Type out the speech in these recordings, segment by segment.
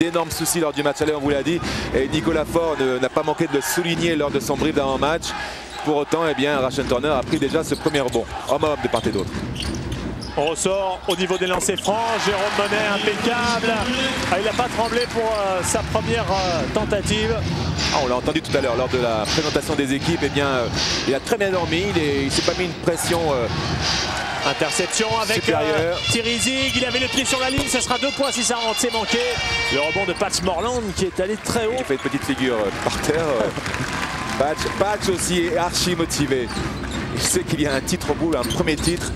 D'énormes soucis lors du match aller, on vous l'a dit, et Nicolas Faure n'a pas manqué de le souligner lors de son brief d'avant-match. Pour autant, eh bien, Rashon Turner a pris déjà ce premier rebond, homme à homme de part et d'autre. On ressort au niveau des lancers francs, Jérôme Monet impeccable. Il n'a pas tremblé pour sa première tentative. On l'a entendu tout à l'heure lors de la présentation des équipes, eh bien, il a très bien dormi, il ne s'est pas mis une pression interception avec Thierry Zig, il avait le pied sur la ligne, ce sera 2 points si ça rentre, c'est manqué. Le rebond de Patch Morland qui est allé très haut. Il fait une petite figure par terre. Patch aussi est archi motivé. Je sais qu'il y a un titre au bout, un premier titre.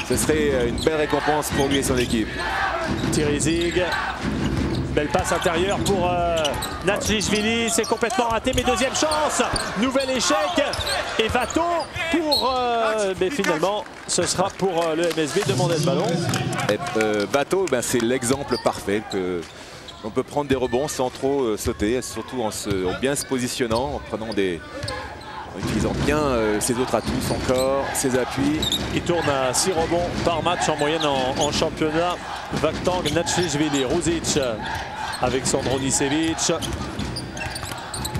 Ce serait une belle récompense pour lui et son équipe. Thierry Zig. Belle passe intérieure pour Natchishvili, c'est complètement raté, mais deuxième chance, nouvel échec. Et va-t-on pour... mais finalement, ce sera pour le MSB, demander le ballon. Bateau, ben, c'est l'exemple parfait. On peut prendre des rebonds sans trop sauter, surtout en bien se positionnant, en utilisant bien ses autres atouts, son corps, ses appuis. Il tourne à 6 rebonds par match en moyenne en championnat. Vakhtang Natchishvili, Ruzic avec Sandro Nicevic.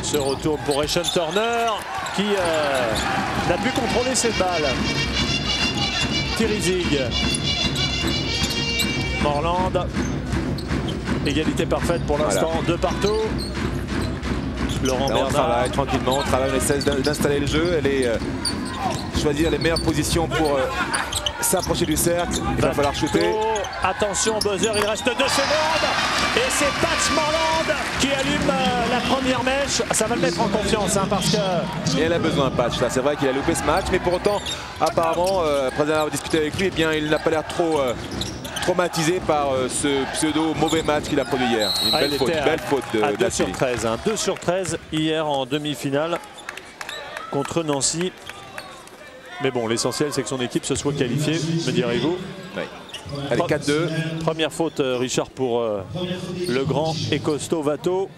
Se retourne pour Rashon Turner qui n'a pu contrôler cette balle. Thierry Zig. Morland. Égalité parfaite pour l'instant, voilà. 2 partout. Laurent Bernard. On travaille tranquillement, on essaie d'installer le jeu, choisir les meilleures positions pour s'approcher du cercle. Il va falloir shooter. Attention au buzzer, il reste 2 secondes. Et c'est Patch Morland qui allume la première mèche. Ça va le mettre en confiance parce que... Et elle a besoin de Patch là. C'est vrai qu'il a loupé ce match, mais pour autant, apparemment, après avoir discuté avec lui, eh bien, il n'a pas l'air trop traumatisé par ce pseudo mauvais match qu'il a produit hier. Une belle faute de 2 sur 13. 2 sur 13 hier en demi-finale contre Nancy. Mais bon, l'essentiel c'est que son équipe se soit qualifiée, me direz-vous. Oui. Allez, 4-2. Première faute, Richard, pour le grand et costaud Vato.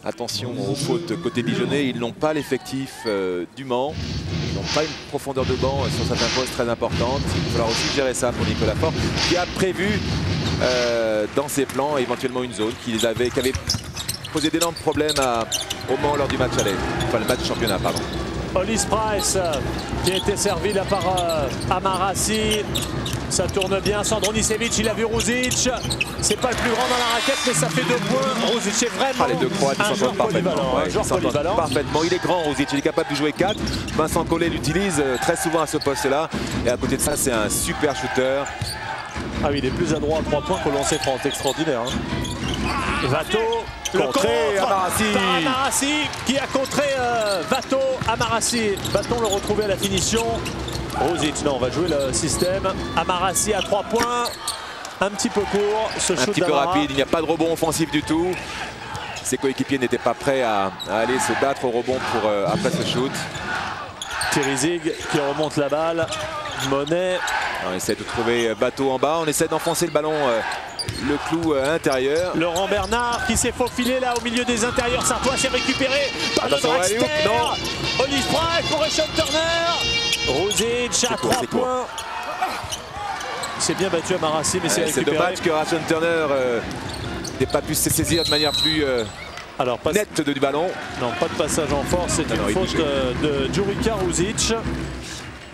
Attention aux fautes côté Dijonais, ils n'ont pas l'effectif du Mans. Ils n'ont pas une profondeur de banc sur certains postes très importante. Il va falloir aussi gérer ça pour Nicolas Faure, qui a prévu dans ses plans éventuellement une zone qui avait posé d'énormes problèmes au Mans lors du match aller. Enfin, le match championnat, pardon. Hollis Price qui a été servi là par Amarassi. Ça tourne bien, Sandro Nicevic, il a vu Ruzic. C'est pas le plus grand dans la raquette, mais ça fait 2 points. Ruzic est vraiment les deux Croates s'entendent parfaitement. Un joueur polyvalent. Parfaitement. Il est grand, Ruzic, il est capable de jouer 4. Vincent Collet l'utilise très souvent à ce poste-là. Et à côté de ça, c'est un super shooter. Ah oui, il est plus adroit à 3 points qu'au lancer franc. C'est extraordinaire. Vato, le contre Amarassi qui a contré Vato, Amarassi. Va-t-on le retrouver à la finition? Ruzic, non, on va jouer le système. Amarassi à 3 points. Un petit peu court, ce shoot un petit peu rapide, il n'y a pas de rebond offensif du tout. Ses coéquipiers n'étaient pas prêts à aller se battre au rebond après ce shoot. Thierry Zig qui remonte la balle. Monet. On essaie de trouver Bateau en bas, on essaie d'enfoncer le ballon, le clou à l'intérieur. Laurent Bernard qui s'est faufilé là au milieu des intérieurs sartois, c'est récupéré par le Dragster. Hollis Price pour Rashon Turner. Ruzic à 3 points. C'est bien battu Amarassi, mais c'est récupéré. C'est dommage que Rashon Turner n'ait pas pu se saisir de manière plus nette du ballon. Non, pas de passage en force, c'est une faute de Djurica Ruzic.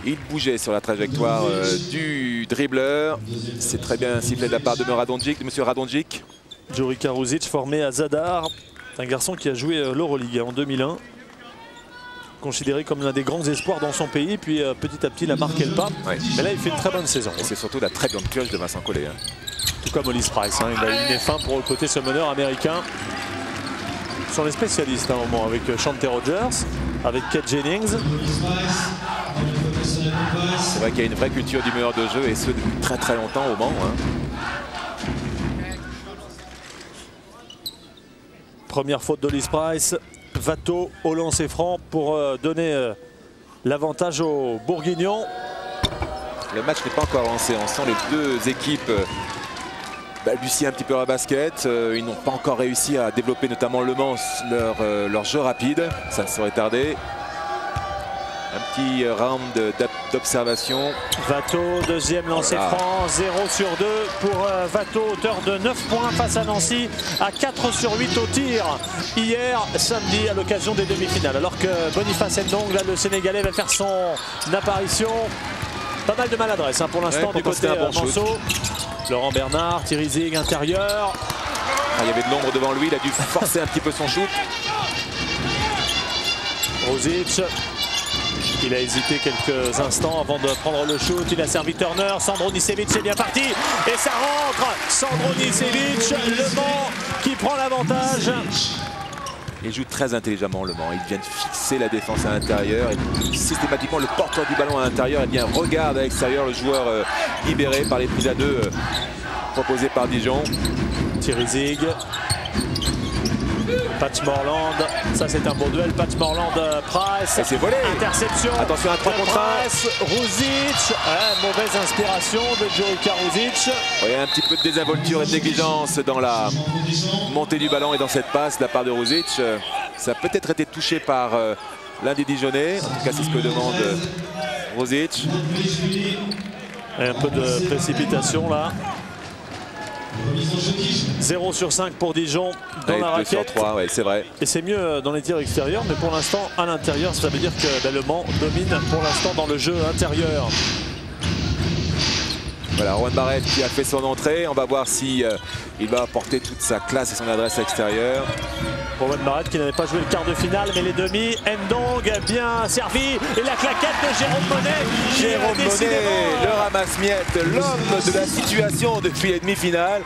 Il bougeait sur la trajectoire du dribbleur. C'est très bien sifflé de la part de M. Radonjic. Djurica Ruzic formé à Zadar. Un garçon qui a joué l'Euroleague en 2001. Considéré comme l'un des grands espoirs dans son pays. Puis petit à petit, il a marqué le pas. Ouais. Mais là, il fait une très bonne saison. Et c'est surtout la très bonne pioche de Vincent Collet. Tout comme Hollis Price. Il a une fin pour recruter ce meneur américain. Ce sont les spécialistes à un moment avec Chante Rogers, avec Kate Jennings. C'est vrai qu'il y a une vraie culture du meneur de jeu et ce depuis très très longtemps au Mans. Première faute d'Hollis Price. Vato au lancer franc pour donner l'avantage aux Bourguignons. Le match n'est pas encore lancé. On sent les deux équipes balbutier un petit peu à basket. Ils n'ont pas encore réussi à développer notamment Le Mans leur jeu rapide. Ça ne saurait tarder. Un petit round d'observation. Vato, deuxième lancé franc, 0 sur 2 pour Vato, auteur de 9 points face à Nancy, à 4 sur 8 au tir hier, samedi, à l'occasion des demi-finales. Alors que Boniface Ndong, là, le Sénégalais, va faire son apparition. Pas mal de maladresse pour l'instant du côté Manceau. Laurent Bernard, Thierry Zig, intérieur. Il y avait de l'ombre devant lui, il a dû forcer un petit peu son shoot. Rosic. Il a hésité quelques instants avant de prendre le shoot. Il a servi Turner. Sandro Nicevic est bien parti. Et ça rentre. Sandro Nicevic, Le Mans qui prend l'avantage. Il joue très intelligemment Le Mans. Il vient de fixer la défense à l'intérieur. Et systématiquement, le porteur du ballon à l'intérieur regarde à l'extérieur le joueur libéré par les prises à deux proposées par Dijon. Thierry Zig. Patch Morland, ça c'est un beau duel. Patch Morland, Price. Et c'est volé. Interception. Attention à 3 contre 1. Rosic. Mauvaise inspiration de Djurika Rosic. Il y a un petit peu de désinvolture et de négligence dans la montée du ballon et dans cette passe de la part de Rosic. Ça a peut-être été touché par l'un des Dijonnais. En tout cas, c'est ce que demande Rosic. Et un peu de précipitation là. 0 sur 5 pour Dijon dans la raquette. 2 sur 3, ouais, c'est vrai. Et c'est mieux dans les tirs extérieurs, mais pour l'instant à l'intérieur, ça veut dire que Le Mans domine pour l'instant dans le jeu intérieur. Voilà, Rowan Barrett qui a fait son entrée. On va voir si il va apporter toute sa classe et son adresse extérieure. Rowan Barrett qui n'avait pas joué le quart de finale, mais les demi. Ndong bien servi. Et la claquette de Jérôme Monet. Jérôme Monet, le ramasse-miettes, l'homme de la situation depuis les demi-finales.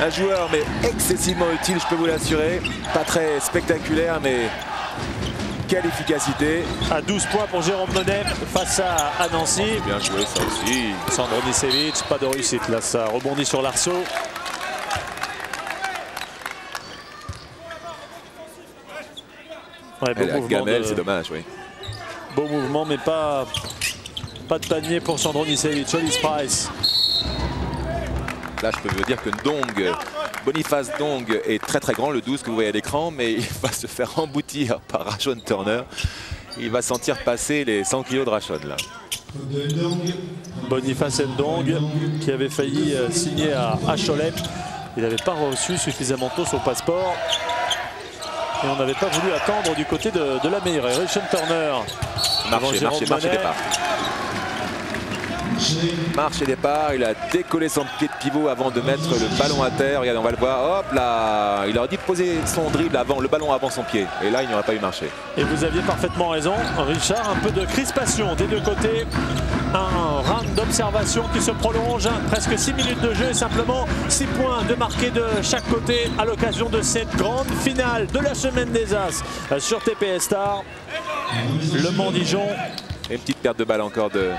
Un joueur mais excessivement utile, je peux vous l'assurer. Pas très spectaculaire, mais quelle efficacité. À 12 points pour Jérôme Monet face à Nancy. Bien joué ça aussi. Sandro Nicevic, pas de réussite là, ça rebondit sur l'arceau. Ouais, la gamelle, c'est dommage, oui. Beau mouvement, mais pas de panier pour Sandro Nicevic. Hollis Price. Là, je peux vous dire que Boniface Ndong est très très grand, le 12 que vous voyez à l'écran, mais il va se faire emboutir par Rashon Turner. Il va sentir passer les 100 kg de Rashon là. Boniface Ndong qui avait failli signer à Cholet. Il n'avait pas reçu suffisamment tôt son passeport. Et on n'avait pas voulu attendre du côté de la meilleure. Rashon Turner. Marche et départ. Marche et départ, il a décollé son pied de pivot avant de mettre le ballon à terre. Regardez, on va le voir. Hop là, il aurait dû poser son dribble avant, le ballon avant son pied. Et là, il n'aurait pas eu marché. Et vous aviez parfaitement raison, Richard. Un peu de crispation des deux côtés. Un round d'observation qui se prolonge. Presque 6 minutes de jeu et simplement 6 points de marqués de chaque côté à l'occasion de cette grande finale de la semaine des As sur TPS Star. Le Mans Dijon. Et une petite perte de balle encore de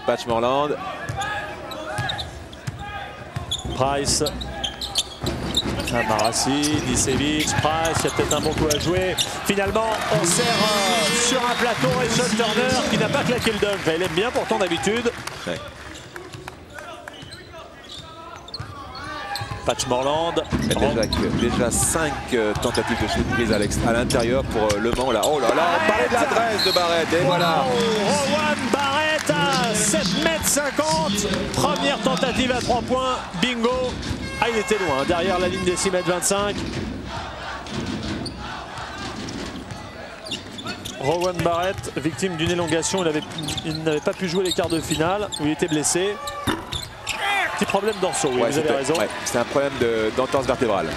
Patch Morland. Price. Amarassi, Nicevic, Price, il y a peut-être un bon coup à jouer. Finalement, on sert sur un plateau Rashon Turner qui n'a pas claqué le dunk. Il aime bien pourtant d'habitude. Ouais. Patch Morland. Déjà 5 tentatives de shoot prises à l'intérieur pour Le Mans. Là. Oh là là, on parlait de l'adresse de Barrett. Et voilà. Rowan Barrett à 7,50 m. Première tentative à 3 points. Bingo. Ah, il était loin, derrière la ligne des 6,25 m. Rowan Barrett, victime d'une élongation. Il n'avait pas pu jouer les quarts de finale où il était blessé. Petit problème dorsaux, oui, vous avez raison. Ouais, c'est un problème d'entorse vertébrale.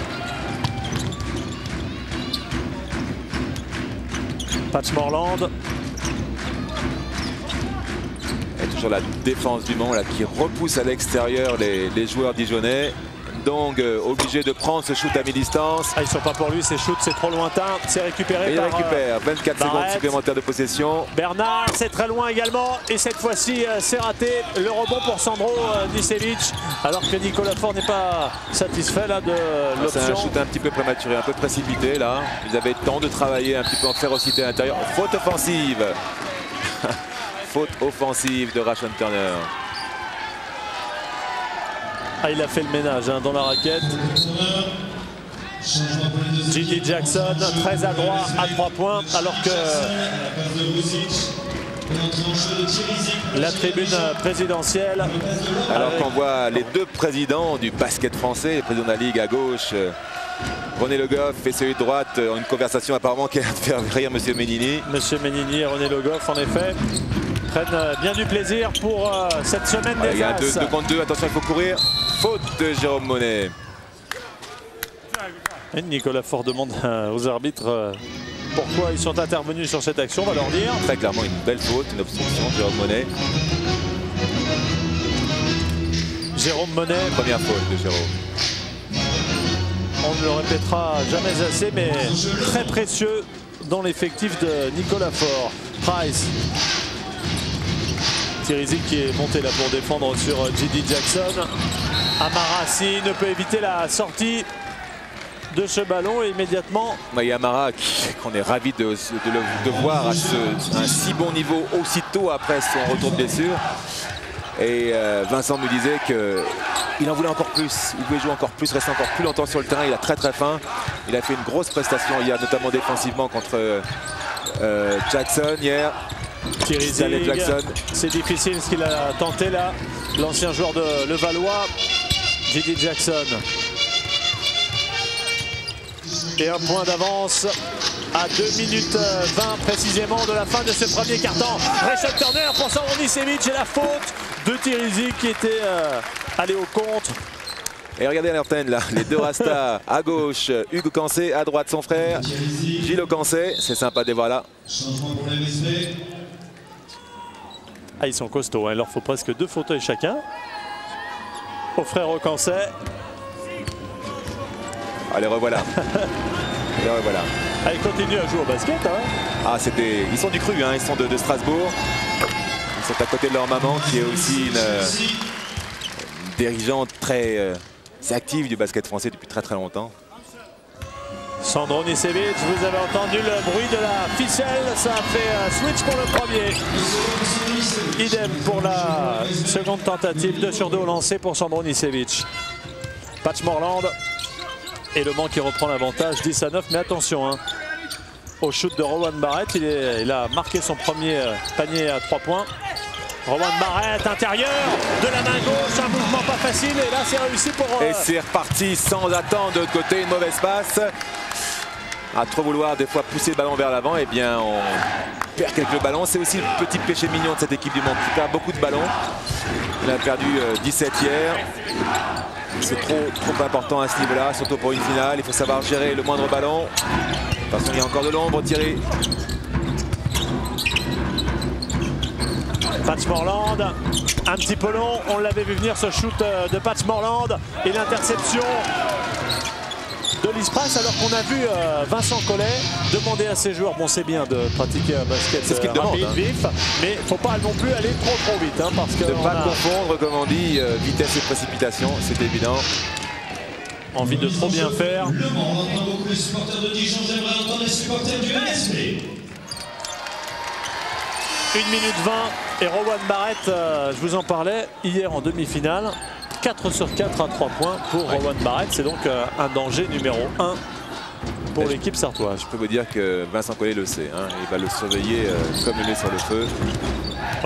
Patch Morland. Et toujours la défense du Mans là, qui repousse à l'extérieur les joueurs dijonnais. Donc obligé de prendre ce shoot à mi-distance. Ah, ils ne sont pas pour lui, ces shoots, c'est trop lointain. C'est récupéré par... Il récupère 24 secondes supplémentaires de possession. Bernard, c'est très loin également. Et cette fois-ci, c'est raté. Le rebond pour Sandro Nicevic. Alors que Nicolas Faure n'est pas satisfait là, de l'option. C'est un shoot un petit peu prématuré, un peu précipité là. Ils avaient le temps de travailler un petit peu en férocité à l'intérieur. Faute offensive. Faute offensive de Rashon Turner. Ah, il a fait le ménage dans la raquette. J.D. Jackson, très adroit à 3 points, alors que La tribune présidentielle. Alors qu'on voit les deux présidents du basket français, le président de la Ligue à gauche, René Le Goff, et celui de droite, ont une conversation apparemment qui a fait rire M. Ménini. M. Ménini et René Le Goff, en effet, prennent bien du plaisir pour cette semaine des As. Il y a 2 contre 2, attention, il faut courir. Faute de Jérôme Monnet. Et Nicolas Faure demande aux arbitres pourquoi ils sont intervenus sur cette action, on va leur dire. Très clairement une belle faute, une obstruction de Jérôme Monnet. Jérôme Monnet. Première faute de Jérôme. On ne le répétera jamais assez, mais très précieux dans l'effectif de Nicolas Faure. Price. Thierry qui est monté là pour défendre sur J.D. Jackson. Amarassi ne peut éviter la sortie de ce ballon et immédiatement. Amara qu'on est ravi de voir à un si bon niveau aussitôt après son retour de blessure. Et Vincent me disait qu'il en voulait encore plus. Il voulait jouer encore plus, rester encore plus longtemps sur le terrain. Il a très faim. Il a fait une grosse prestation hier, notamment défensivement contre Jackson hier. Thierry Jackson. C'est difficile ce qu'il a tenté là. L'ancien joueur de Levallois, J.D. Jackson. Et un point d'avance à 2 minutes 20 précisément de la fin de ce premier quart-temps. Reshad Turner pour Sandronicevic et la faute de Thierry qui était allé au contre. Et regardez à l'antenne là, les deux Rastas à gauche, Hugues Cancé, à droite son frère, Gilles Cancé. C'est sympa de les voir là. Ah, ils sont costauds, hein. Il leur faut presque 2 fauteuils chacun. Au frère Cancé. Allez, revoilà. Et revoilà. Ah, ils continuent à jouer au basket. Hein. Ah, ils sont du cru, hein. Ils sont de Strasbourg. Ils sont à côté de leur maman qui est aussi une dirigeante très active du basket français depuis très longtemps. Sandronicevic, vous avez entendu le bruit de la ficelle, ça a fait switch pour le premier. Idem pour la seconde tentative, 2 sur 2 au lancer pour Sandronicevic. Patch Morland. Et Le Mans qui reprend l'avantage, 10-9, mais attention hein, au shoot de Rowan Barrett, il a marqué son premier panier à 3 points. Rowan Barrett, intérieur, de la main gauche, un mouvement pas facile, et là c'est réussi pour... Et c'est reparti sans attendre de l'autre côté, une mauvaise passe. À trop vouloir des fois pousser le ballon vers l'avant, et bien on perd quelques ballons. C'est aussi le petit péché mignon de cette équipe du Mans qui perd beaucoup de ballons. Il a perdu 17 hier. C'est trop important à ce niveau-là, surtout pour une finale. Il faut savoir gérer le moindre ballon. De toute façon, il y a encore de l'ombre tirée. Patch Morland, un petit peu long. On l'avait vu venir ce shoot de Patch Morland. Et l'interception de Liz Price, alors qu'on a vu Vincent Collet demander à ses joueurs, bon c'est bien de pratiquer un basket rapide, vif, mais il ne faut pas non plus aller trop vite. Hein, parce que ne pas confondre, comme on dit, vitesse et précipitation, c'est évident. Envie de trop bien faire. Le Mans, on entend beaucoup les supporters de Dijon, j'aimerais entendre les supporters du MSP. 1 minute 20 et Rowan Barrett, je vous en parlais hier en demi-finale. 4 sur 4 à 3 points pour Rowan Barrett. C'est donc un danger numéro 1 pour l'équipe sartoise. Je peux vous dire que Vincent Collet le sait. Hein. Il va le surveiller comme le lait sur le feu.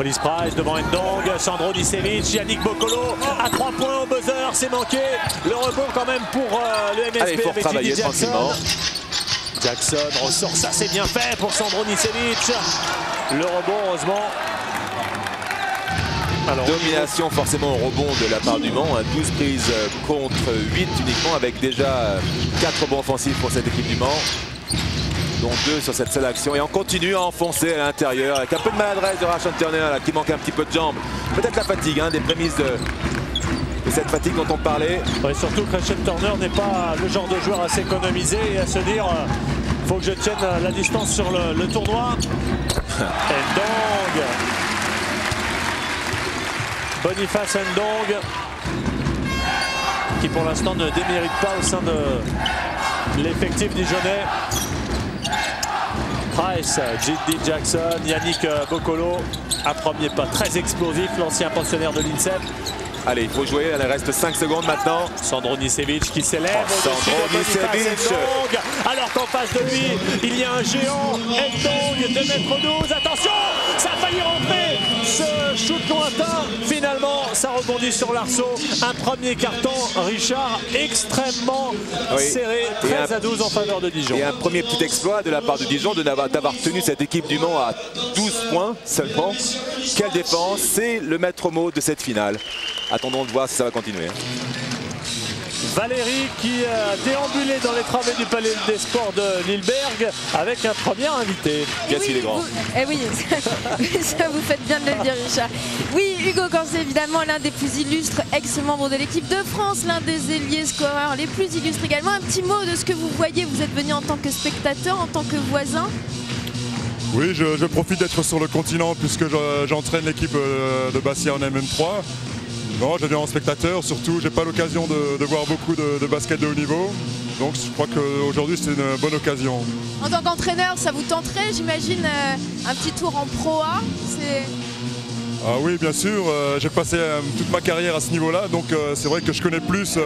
Liz Price devant Ndong, Sandronicevic, Yannick Boccolo à 3 points au buzzer, c'est manqué. Le rebond quand même pour le MSP. Allez, avec J.D. Jackson. Jackson ressort, ça c'est bien fait pour Sandronicevic. Le rebond heureusement. Alors, domination forcément au rebond de la part du Mans, 12 prises contre 8 uniquement, avec déjà 4 rebonds offensifs pour cette équipe du Mans, dont 2 sur cette seule action. Et on continue à enfoncer à l'intérieur avec un peu de maladresse de Reshad Turner là, qui manque un petit peu de jambes. Peut-être la fatigue, hein, des prémices de cette fatigue dont on parlait. Ouais, surtout que Reshad Turner n'est pas le genre de joueur à s'économiser et à se dire faut que je tienne la distance sur le tournoi. Ndong. Boniface Ndong, qui pour l'instant ne démérite pas au sein de l'effectif dijonnais. Price, J.D. Jackson, Yannick Boccolo, un premier pas très explosif, l'ancien pensionnaire de l'INSEP. Allez, il faut jouer, il reste 5 secondes maintenant. Sandro Nicevic qui s'élève Sandro Nicevic. Alors qu'en face de lui, il y a un géant, Ndong, 2,12 m. Attention, ça a failli rentrer. Ce shoot lointain, finalement, ça rebondit sur l'arceau. Un premier carton, Richard, extrêmement serré, 13-12 en faveur de Dijon. Et un premier petit exploit de la part de Dijon d'avoir tenu cette équipe du Mans à 12 points seulement. Quelle défense, c'est le maître mot de cette finale. Attendons de voir si ça va continuer. Valérie qui a déambulé dans les travées du Palais des Sports de Lilleberg avec un premier invité. Qu'est-ce qu'il est grand. Eh oui, ça vous faites bien de le dire, Richard. Oui, Hugo Cancé, évidemment, l'un des plus illustres ex-membres de l'équipe de France, l'un des ailiers scoreurs les plus illustres également. Un petit mot de ce que vous voyez, vous êtes venu en tant que spectateur, en tant que voisin. Oui, je profite d'être sur le continent puisque j'entraîne l'équipe de Bastia en MM3. Non, je viens en spectateur, surtout j'ai pas l'occasion de voir beaucoup de basket de haut niveau. Donc je crois qu'aujourd'hui c'est une bonne occasion. En tant qu'entraîneur, ça vous tenterait, j'imagine, un petit tour en Pro A? Ah oui, bien sûr, j'ai passé toute ma carrière à ce niveau-là, donc c'est vrai que je connais plus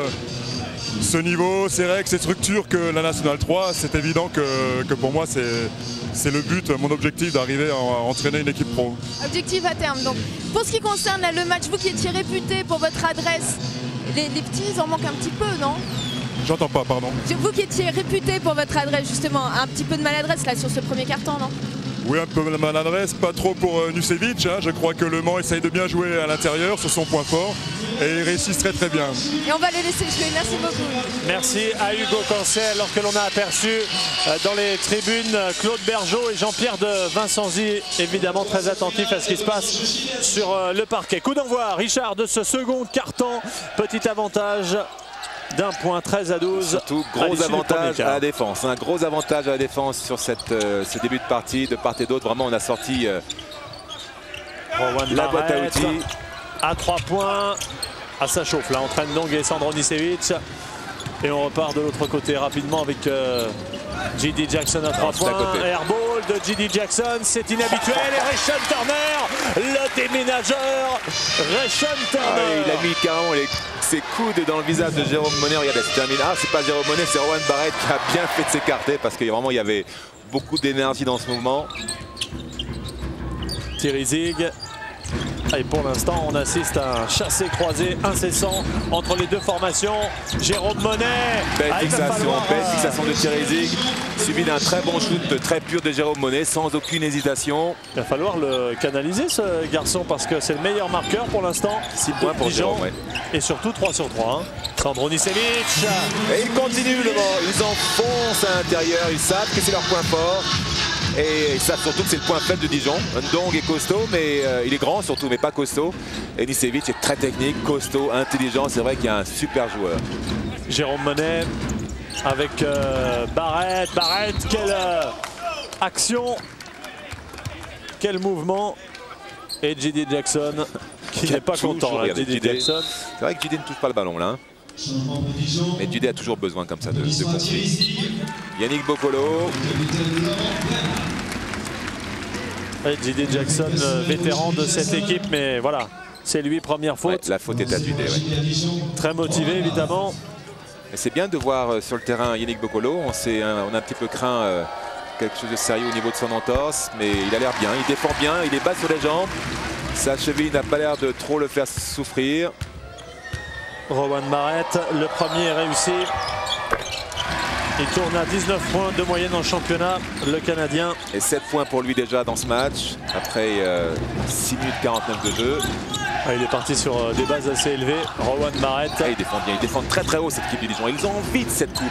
ce niveau, ces règles, ces structures que la Nationale 3. C'est évident que pour moi c'est le but, mon objectif d'arriver à entraîner une équipe pro. Objectif à terme donc. Pour ce qui concerne là, le match, vous qui étiez réputé pour votre adresse, les petits ils en manquent un petit peu, non? J'entends pas, pardon. Vous qui étiez réputé pour votre adresse justement, un petit peu de maladresse là sur ce premier carton, non? Oui, un peu de maladresse, pas trop pour Nucevic. Hein. Je crois que Le Mans essaye de bien jouer à l'intérieur sur son point fort et il réussit très très bien. Et on va les laisser jouer, merci beaucoup. Merci à Hugo Cancé, alors que l'on a aperçu dans les tribunes Claude Bergeau et Jean-Pierre de Vincenzi, évidemment très attentifs à ce qui se passe sur le parquet. Coup d'envoi, Richard, de ce second carton, petit avantage d'un point, 13-12. Surtout gros avantage à la défense. Un gros avantage à la défense sur ce début de partie de part et d'autre. Vraiment, on a sorti la boîte à outils. À 3 points. Ah, ça chauffe là entre Ndong et Sandro Nicevic. Et on repart de l'autre côté rapidement avec J.D. Jackson à 3 points. Airball de J.D. Jackson, c'est inhabituel. Et Rayshon Turner, le déménageur. Rayshon Turner. Il a mis carrément ses coudes dans le visage de Jérôme Monnet. Regardez, c'est terminé. Ah, c'est pas Jérôme Monnet, c'est Rowan Barrett qui a bien fait de s'écarter parce que vraiment il y avait beaucoup d'énergie dans ce mouvement. Thierry Zig. Et pour l'instant, on assiste à un chassé-croisé incessant entre les deux formations. Jérôme Monnet. Belle fixation de Thierry Zig, suivi d'un très bon shoot très pur de Jérôme Monnet, sans aucune hésitation. Il va falloir le canaliser, ce garçon, parce que c'est le meilleur marqueur pour l'instant. 6 points pour Jérôme, et surtout 3 sur 3. Sandro Nicevic. Et ils continuent le vent. Ils enfoncent à l'intérieur. Ils savent que c'est leur point fort. Et ils savent surtout que c'est le point faible de Dijon. Ndong est costaud, mais il est grand surtout, mais pas costaud. Et Nicevic est très technique, costaud, intelligent. C'est vrai qu'il y a un super joueur. Jérôme Monnet avec Barrett. Barrett, quelle action, quel mouvement. Et J.D. Jackson qui n'est pas content. J.D. Jackson. C'est vrai que J.D. ne touche pas le ballon là. Mais J.D. a toujours besoin comme ça de conflit. Yannick Boccolo. J.D. Jackson, vétéran de cette équipe, mais voilà, c'est lui, première faute. Ouais, la faute est à J.D. Très motivé évidemment. C'est bien de voir sur le terrain Yannick Boccolo. On a un petit peu craint quelque chose de sérieux au niveau de son entorse, mais il a l'air bien, il défend bien, il est bas sur les jambes. Sa cheville n'a pas l'air de trop le faire souffrir. Rowan Barrett, le premier est réussi. Il tourne à 19 points de moyenne en championnat, le Canadien. Et 7 points pour lui déjà dans ce match, après 6 minutes 49 de jeu. Il est parti sur des bases assez élevées. Rowan Barrett. Il défend bien, il défend très très haut cette équipe de Dijon. Ils ont envie de cette coupe.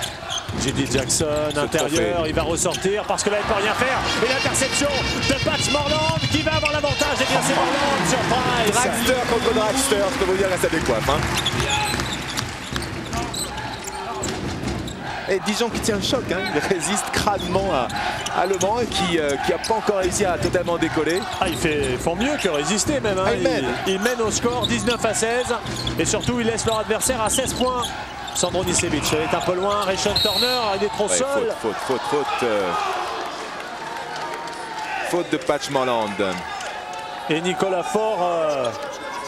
J.D. Jackson, intérieur, il va ressortir parce que là il ne peut rien faire. Et l'interception de Patch Morland qui va avoir l'avantage. Et bien c'est Morland, surprise. Dragster contre Dragster, je peux vous dire, reste adéquat. Et Dijon qui tient le choc, hein. Il résiste crânement à Le Mans et qui n'a pas encore réussi à totalement décoller. Ah, ils font mieux que résister même. Hein. Ils mènent au score 19-16 et surtout ils laissent leur adversaire à 16 points. Sandro Nicevic est un peu loin, Rayshon Turner, il est trop seul. Faute de Patch Morland. Et Nicolas Faure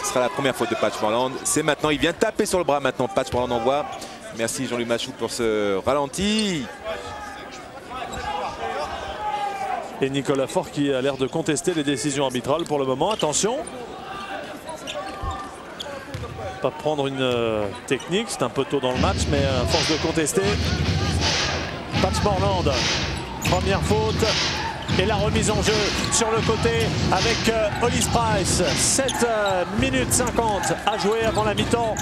Ce sera la première faute de Patch Morland. C'est maintenant, il vient taper sur le bras maintenant. Patch Morland envoie. Merci Jean-Louis Machou pour ce ralenti. Et Nicolas Faure qui a l'air de contester les décisions arbitrales pour le moment. Attention. Pas prendre une technique, c'est un peu tôt dans le match, mais à force de contester. Patch Morland, première faute. Et la remise en jeu sur le côté avec Hollis Price. 7 minutes 50 à jouer avant la mi-temps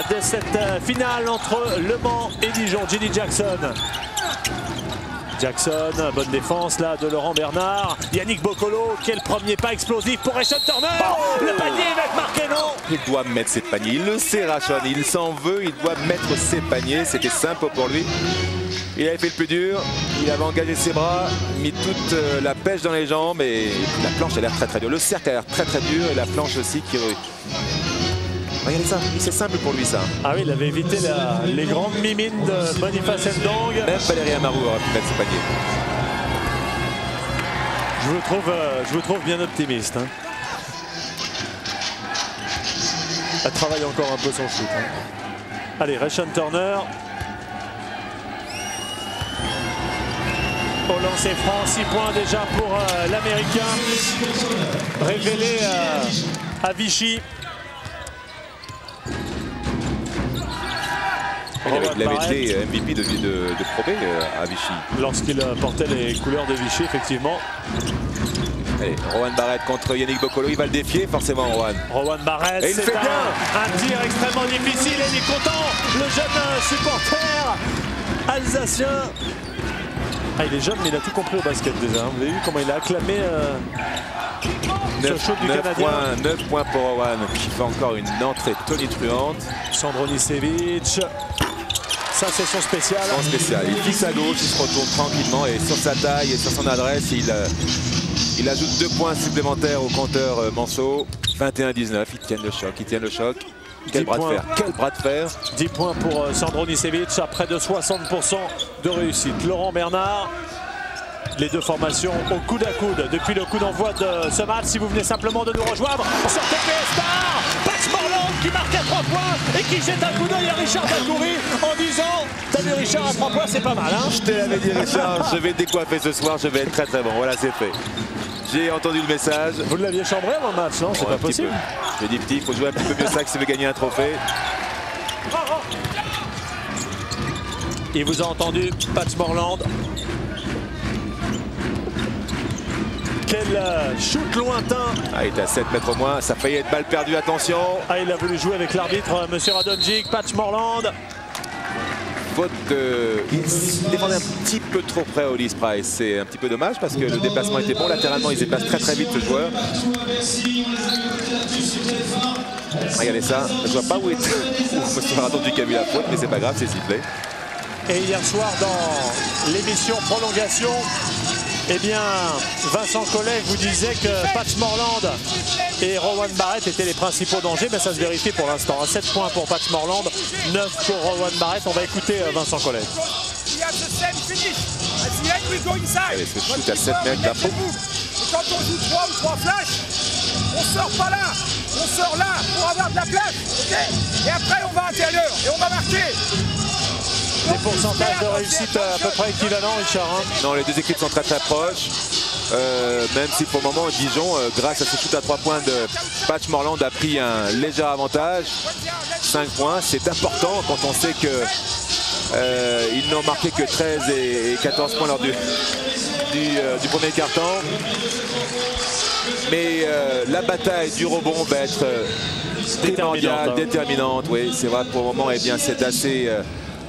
de cette finale entre Le Mans et Dijon. Ginny Jackson. Jackson, bonne défense là de Laurent Bernard. Yannick Boccolo, quel premier pas explosif pour Rayshon Turner. Le panier va être marqué, non? Il doit mettre ses paniers. Il le sait, Rayshon. Il s'en veut. Il doit mettre ses paniers. C'était simple pour lui. Il avait fait le plus dur. Il avait engagé ses bras, mis toute la pêche dans les jambes. Et la planche a l'air très très dure. Le cercle a l'air très très dur. Et la planche aussi qui... Regardez ça, c'est simple pour lui ça. Ah oui, il avait évité les grandes mimines de Boniface Ndong. Même Valérie Amarou aurait pu mettre ses paniers. Je vous trouve bien optimiste. Hein. Elle travaille encore un peu son shoot. Hein. Allez, Rayshon Turner. Au lancer franc, 6 points déjà pour l'Américain. Révélé à Vichy. Il avait été MVP de Pro B à Vichy. Lorsqu'il portait les couleurs de Vichy, effectivement. Allez, Rowan Barrett contre Yannick Boccolo, il va le défier forcément, Rowan. Rowan Barrett, c'est un tir extrêmement difficile et il est content, le jeune supporter alsacien. Ah, il est jeune, mais il a tout compris au basket déjà. Vous avez vu comment il a acclamé ce shoot du Canadien. 9 points pour Rowan, qui fait encore une entrée tonitruante. Sandronisevic. Ça, c'est son spécial. Son spécial. Il fixe à gauche, il se retourne tranquillement et sur sa taille et sur son adresse, il ajoute 2 points supplémentaires au compteur Manceau. 21-19, ils tiennent le choc, Quel bras de fer, quel bras de fer. 10 points pour Sandronisevic à près de 60% de réussite. Laurent Bernard. Les deux formations au coude à coude depuis le coup d'envoi de ce match. Si vous venez simplement de nous rejoindre sur TPS Star, Patch Morland qui marque à 3 points et qui jette un coup d'œil à Richard Dacoury en disant: t'as vu Richard à 3 points, c'est pas mal, hein? Je te l'avais dit, Richard, je vais décoiffer ce soir, je vais être très très bon. Voilà, c'est fait. J'ai entendu le message. Vous l'aviez chambré avant le match, non? C'est pas possible. J'ai dit petit, il faut jouer un petit peu mieux ça que si vous voulez gagner un trophée. Il vous a entendu, Patch Morland. Quel shoot lointain. Ah, il est à 7 mètres au moins, ça faillit être balle perdue, attention. Ah, il a voulu jouer avec l'arbitre, monsieur Radonjic. Patch Morland. Faute il défendait un petit peu trop près à Hollis Price. C'est un petit peu dommage parce que le déplacement était bon. Latéralement, il se déplace très très vite ce joueur. Regardez ça, je ne vois pas où est monsieur Radonjic a vu la faute, mais c'est pas grave, c'est sifflé. Et hier soir dans l'émission Prolongation, eh bien, Vincent Collet vous disait que Patch Morland et Rowan Barrett étaient les principaux dangers, mais ça se vérifie pour l'instant. 7 points pour Patch Morland, 9 pour Rowan Barrett. On va écouter Vincent Collet. Allez, ce shoot à 7 mètres d'impôt. Quand on joue 3 ou 3 flashs, on sort pas là, on sort là pour avoir de la place, okay. Et après on va à l'intérieur et on va marquer. Des pourcentages de réussite à peu près équivalents, Richard, hein. Non, les deux équipes sont très très proches. Même si pour le moment, Dijon, grâce à ce shoot à 3 points de Patch Morland, a pris un léger avantage. 5 points, c'est important quand on sait que ils n'ont marqué que 13 et 14 points lors du premier quart-temps. Mais la bataille du rebond va être déterminante. Oui, c'est vrai, pour le moment, eh bien, c'est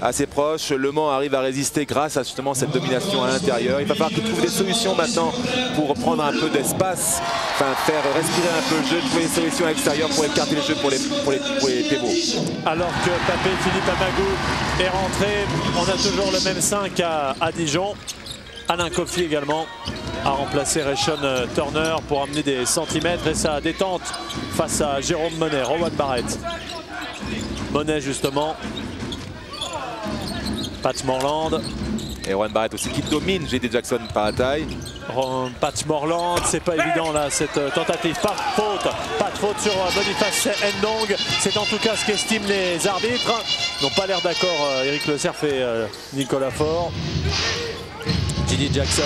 assez proche. Le Mans arrive à résister grâce à justement cette domination à l'intérieur. Il va falloir qu'il trouve des solutions maintenant pour prendre un peu d'espace, enfin faire respirer un peu le jeu, trouver des solutions à l'extérieur pour écarter le jeu pour les pivots. Alors que Papé Philippe Amagou est rentré, on a toujours le même 5 à Dijon. Alain Kofi également a remplacé Rayshon Turner pour amener des centimètres et sa détente face à Jérôme Monet. Rowan Barrett. Monet justement. Pat Morland. Et Rowan Barrett aussi qui domine J.D. Jackson par la taille. Pat Morland, c'est pas évident là cette tentative. Pas de faute sur Boniface Ndong. C'est en tout cas ce qu'estiment les arbitres. Ils n'ont pas l'air d'accord, Eric Le Cerf et Nicolas Faure. J.D. Jackson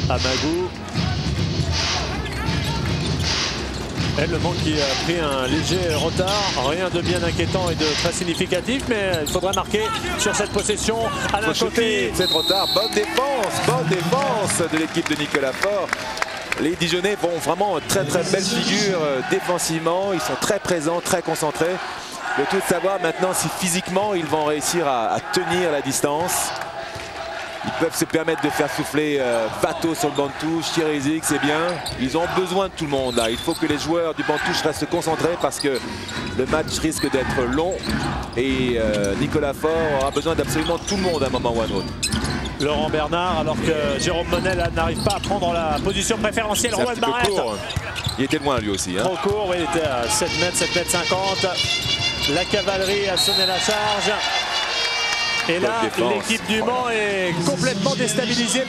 à Magou. Le manque qui a pris un léger retard, rien de bien inquiétant et de très significatif, mais il faudra marquer sur cette possession. À l'un côté, c'est trop tard. Bonne défense de l'équipe de Nicolas Faure. Les Dijonnais font vraiment très belle figure défensivement. Ils sont très présents, très concentrés. Le tout de savoir maintenant si physiquement ils vont réussir à tenir la distance. Ils peuvent se permettre de faire souffler Vato sur le banc de touche, Chirezik, c'est bien. Ils ont besoin de tout le monde là. Il faut que les joueurs du banc de touche restent concentrés parce que le match risque d'être long. Et Nicolas Faure aura besoin d'absolument tout le monde à un moment ou à un autre. Laurent Bernard, alors que Jérôme Monel n'arrive pas à prendre la position préférentielle. Rowan Barrett. Il était loin lui aussi. Hein. Trop court, oui, il était à 7 mètres, 7 mètres 50. La cavalerie a sonné la charge. Et là, l'équipe du Mans est complètement déstabilisée.